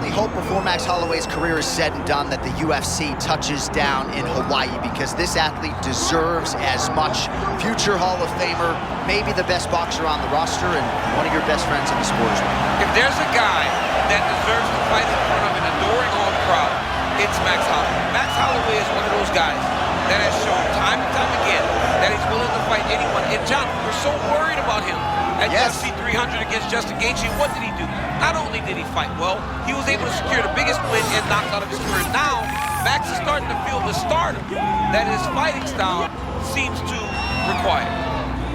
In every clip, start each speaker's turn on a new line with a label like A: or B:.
A: certainly hope before Max Holloway's career is said and done that the UFC touches down in Hawaii, because this athlete deserves as much. Future Hall of Famer, maybe the best boxer on the roster, and one of your best friends in the sport as well.
B: If there's a guy that deserves to fight in front of an adoring home crowd, it's Max Holloway. Max Holloway is one of those guys that has shown time and time again that he's willing to fight anyone. And John, we're so worried about him at UFC 300 against Justin Gaethje. What did he do? Not only did he fight well, he was able to secure the biggest win and knockout of his career. Now, Max is starting to feel the stardom that his fighting style seems to require.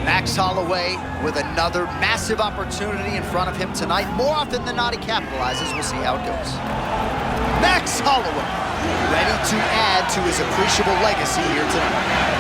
A: Max Holloway with another massive opportunity in front of him tonight. More often than not, he capitalizes. We'll see how it goes. Max Holloway, ready to add to his appreciable legacy here tonight.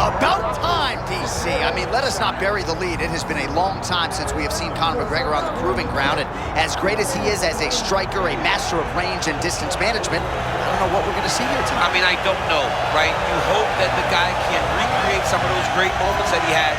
A: About time, DC. I mean, let us not bury the lead. It has been a long time since we have seen Conor McGregor on the proving ground, and as great as he is as a striker, a master of range and distance management, I don't know what we're going to see here tonight.
B: I mean, I don't know, right? You hope that the guy can recreate some of those great moments that he had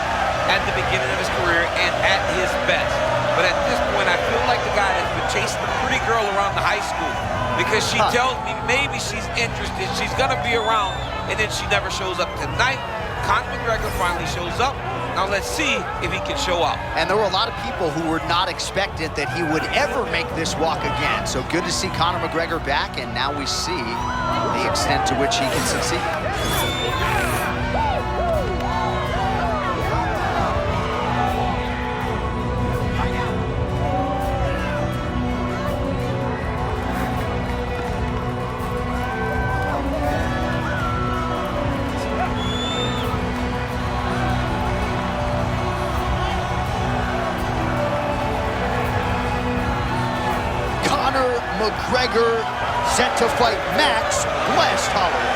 B: at the beginning of his career and at his best. But at this point, I feel like the guy has been chasing a pretty girl around the high school, because she tells me maybe she's interested, she's going to be around, and then she never shows up. Tonight, Conor McGregor finally shows up. Now let's see if he can show up. And there were a lot of people who were not expectant that he would ever make this walk again. So good to see Conor McGregor back, and now we see the extent to which he can succeed. McGregor set to fight Max Blast Holloway.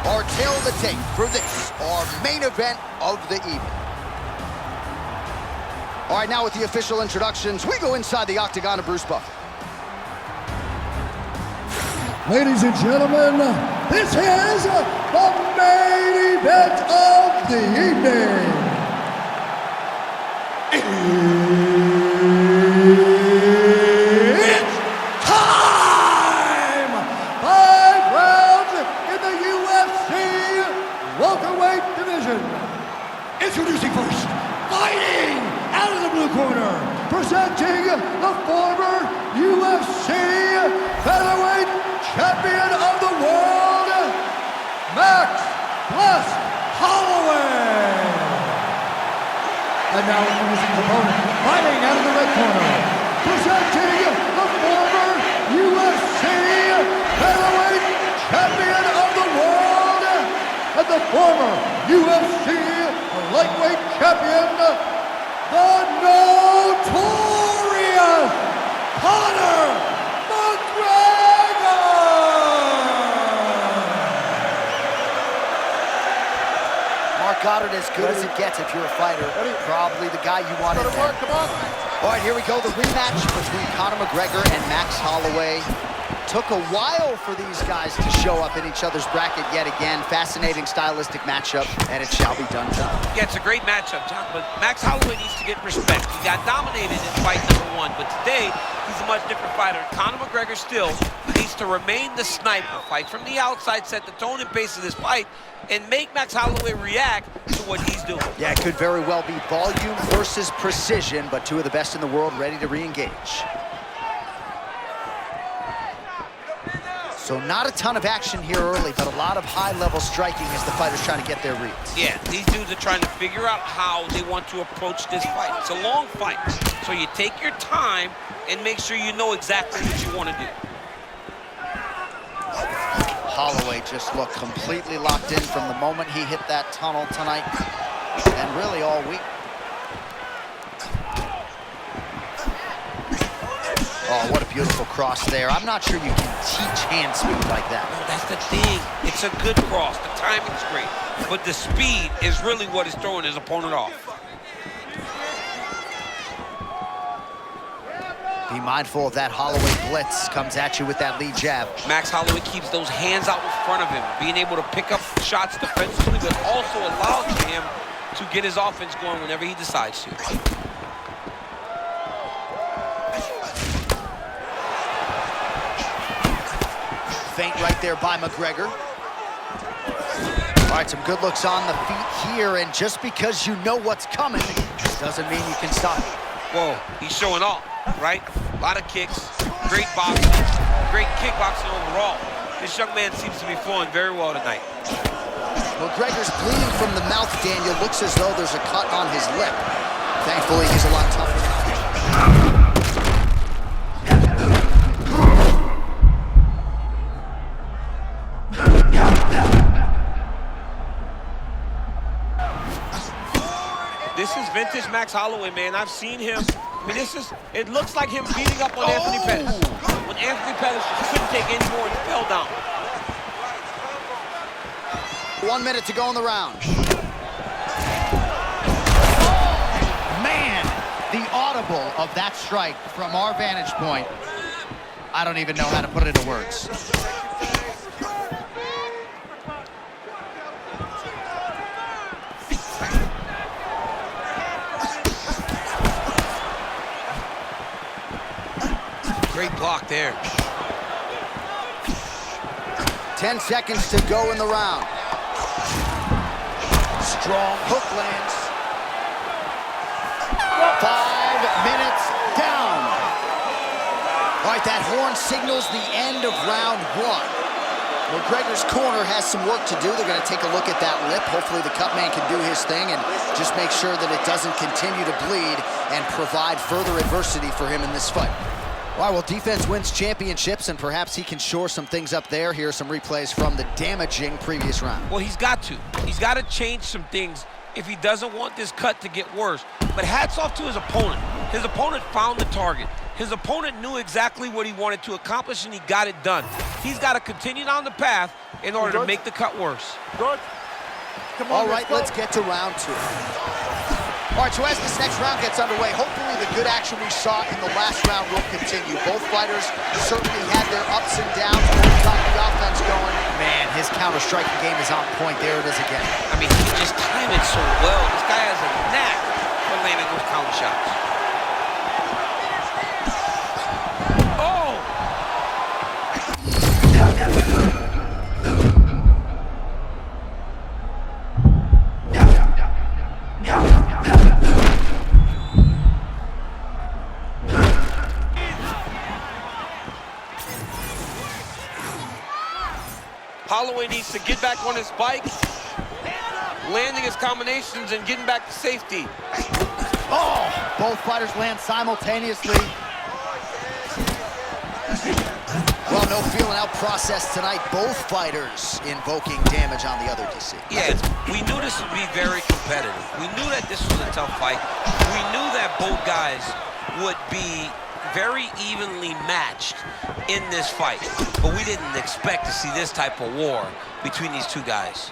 B: Our tail of the tape for this, our main event of the evening. All right, now with the official introductions, we go inside the octagon of Bruce Buffer.
C: Ladies and gentlemen, this is the main event of the evening. It's time! 5 rounds in the UFC welterweight division. Introducing first, fighting out of the blue corner, presenting the former UFC featherweight champion of the world, Max Blast Holloway. And now introducing his opponent, fighting out of the red corner, presenting the former UFC featherweight champion of the world, and the former UFC lightweight champion, the notorious Conor McGregor!
A: Mark Goddard, as good as it gets if you're a fighter. Probably the guy you want in there. All right, here we go. The rematch between Conor McGregor and Max Holloway. Took a while for these guys to show up in each other's bracket yet again. Fascinating stylistic matchup, and it shall be done, John.
B: Yeah, it's a great matchup, John, but Max Holloway needs to get respect. He got dominated in fight #1, but today, he's a much different fighter. Conor McGregor still needs to remain the sniper, fight from the outside, set the tone and pace of this fight, and make Max Holloway react to what he's doing.
A: Yeah, it could very well be volume versus precision, but two of the best in the world ready to re-engage. So not a ton of action here early, but a lot of high-level striking as the fighters trying to get their reads.
B: Yeah, these dudes are trying to figure out how they want to approach this fight. It's a long fight, so you take your time and make sure you know exactly what you want to do.
A: Holloway just looked completely locked in from the moment he hit that tunnel tonight, and really all week. Oh, what a beautiful cross there. I'm not sure you can teach hand speed like that.
B: No, that's the thing. It's a good cross. The timing's great. But the speed is really what is throwing his opponent off.
A: Be mindful of that Holloway blitz. Comes at you with that lead jab.
B: Max Holloway keeps those hands out in front of him, being able to pick up shots defensively, but also allows him to get his offense going whenever he decides to.
A: Feint right there by McGregor. All right, some good looks on the feet here, and just because you know what's coming doesn't mean you can stop it.
B: Whoa, he's showing off, right? A lot of kicks, great boxing, great kickboxing overall. This young man seems to be flowing very well tonight.
A: McGregor's bleeding from the mouth, Daniel. Looks as though there's a cut on his lip. Thankfully, he's a lot tougher now.
B: This is vintage Max Holloway, man. I've seen him. I mean, it looks like him beating up on Anthony Pettis. When Anthony Pettis just couldn't take any more and fell down.
A: 1 minute to go in the round. Man, the audible of that strike from our vantage point. I don't even know how to put it into words.
B: Great block there.
A: 10 seconds to go in the round. Strong hook lands. 5 minutes down. All right, that horn signals the end of round 1. McGregor's corner has some work to do. They're going to take a look at that lip. Hopefully the cut man can do his thing and just make sure that it doesn't continue to bleed and provide further adversity for him in this fight. All right, well, defense wins championships, and perhaps he can shore some things up there. Here are some replays from the damaging previous round.
B: Well, he's got to. He's got to change some things if he doesn't want this cut to get worse. But hats off to his opponent. His opponent found the target. His opponent knew exactly what he wanted to accomplish, and he got it done. He's got to continue down the path in order to make the cut worse.
C: Good. Come on,
A: all right, let's get to round 2. All right, so as this next round gets underway, hopefully the good action we saw in the last round will continue. Both fighters certainly had their ups and downs when we got the offense going. Man, his counter-striking game is on point. There it is again.
B: I mean, he just timed it so well. This guy has a knack for landing those counter shots. Oh! Holloway needs to get back on his bike, landing his combinations and getting back to safety.
A: Oh, both fighters land simultaneously. Well, no feeling out process tonight. Both fighters invoking damage on the other, DC.
B: Yeah, we knew this would be very competitive. We knew that this was a tough fight. We knew that both guys would be very evenly matched in this fight, but we didn't expect to see this type of war between these two guys.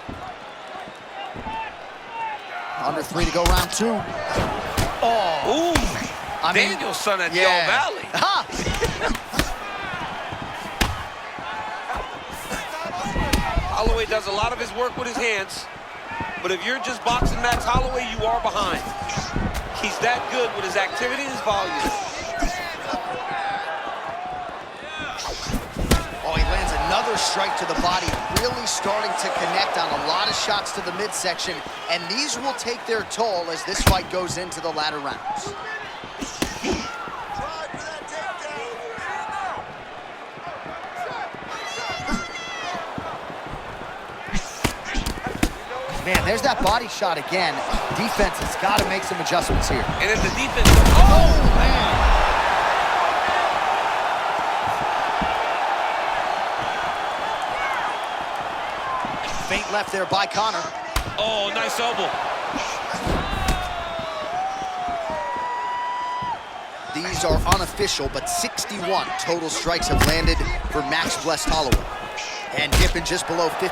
A: Under 3 to go, round 2. Oh,
B: ooh, Daniel's son at Yell Valley.
A: Ha!
B: Holloway does a lot of his work with his hands, but if you're just boxing Max Holloway, you are behind. He's that good with his activity and his volume.
A: Another strike to the body, really starting to connect on a lot of shots to the midsection, and these will take their toll as this fight goes into the latter rounds. Man, there's that body shot again. Defense has got to make some adjustments here.
B: And if the defense...
A: Oh, man! left there by Conor.
B: Oh, nice elbow.
A: These are unofficial, but 61 total strikes have landed for Max Blessed Holloway. And dipping just below 50%,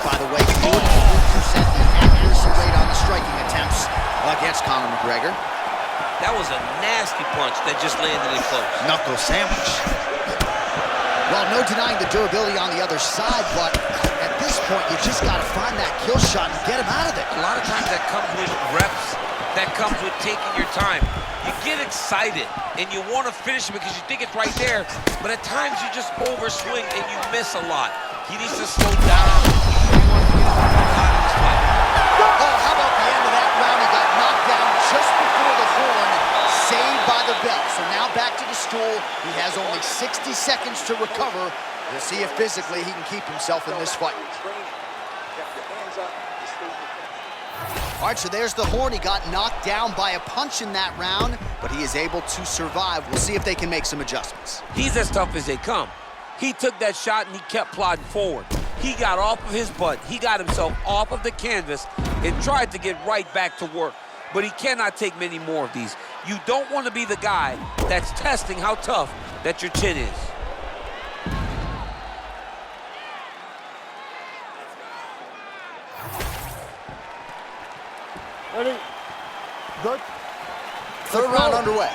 A: by the way. 43% the accuracy rate on the striking attempts against Conor McGregor.
B: That was a nasty punch that just landed in close.
A: Knuckle sandwich. Well, no denying the durability on the other side, but at this point, you just got to find that kill shot and get him out of there.
B: A lot of times that comes with reps, that comes with taking your time. You get excited, and you want to finish it because you think it's right there, but at times you just overswing and you miss a lot. He needs to slow down.
A: Oh, how about the end of that round? He got knocked down just before the horn, saved by the bell. So now back to the stool. He has only 60 seconds to recover. We'll see if physically he can keep himself in this fight. All right, so there's the horn. He got knocked down by a punch in that round, but he is able to survive. We'll see if they can make some adjustments.
B: He's as tough as they come. He took that shot and he kept plodding forward. He got off of his butt. He got himself off of the canvas and tried to get right back to work. But he cannot take many more of these. You don't want to be the guy that's testing how tough that your chin is.
C: Ready? Good.
A: Third round underway.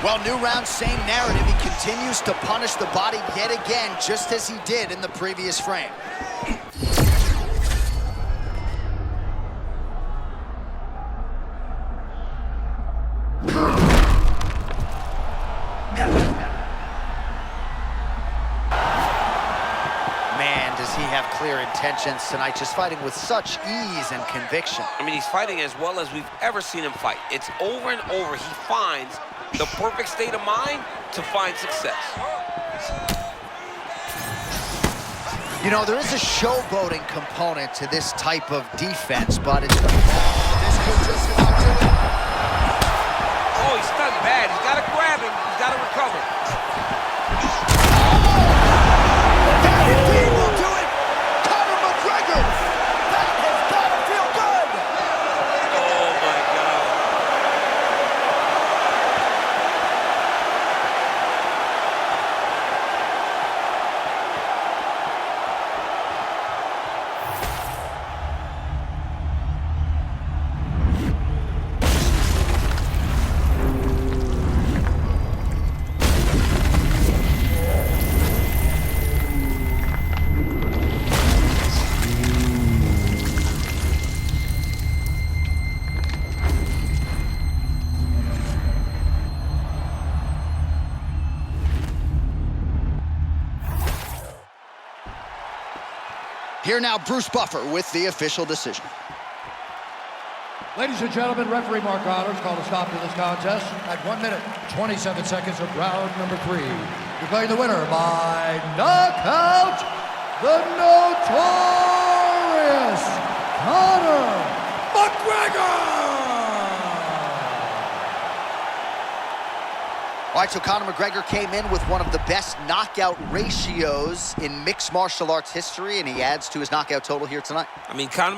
A: Well, new round, same narrative. He continues to punish the body yet again, just as he did in the previous frame. Man, does he have clear intentions tonight, just fighting with such ease and conviction.
B: I mean, he's fighting as well as we've ever seen him fight. It's over and over. He finds the perfect state of mind to find success.
A: You know, there is a showboating component to this type of defense, but it's... This could just about do it.
B: Oh, he's stunned bad. He's got to grab him. He's got to recover.
A: That indeed will do it! Conor McGregor! That has got to feel good!
B: Oh, my God.
A: Here now, Bruce Buffer with the official decision.
C: Ladies and gentlemen, referee Mark Honors called a stop to this contest at 1 minute, 27 seconds of round number 3. Declaring the winner by knockout, the notorious Conor McGregor!
A: All right, so Conor McGregor came in with one of the best knockout ratios in mixed martial arts history, and he adds to his knockout total here tonight.
B: I mean, Conor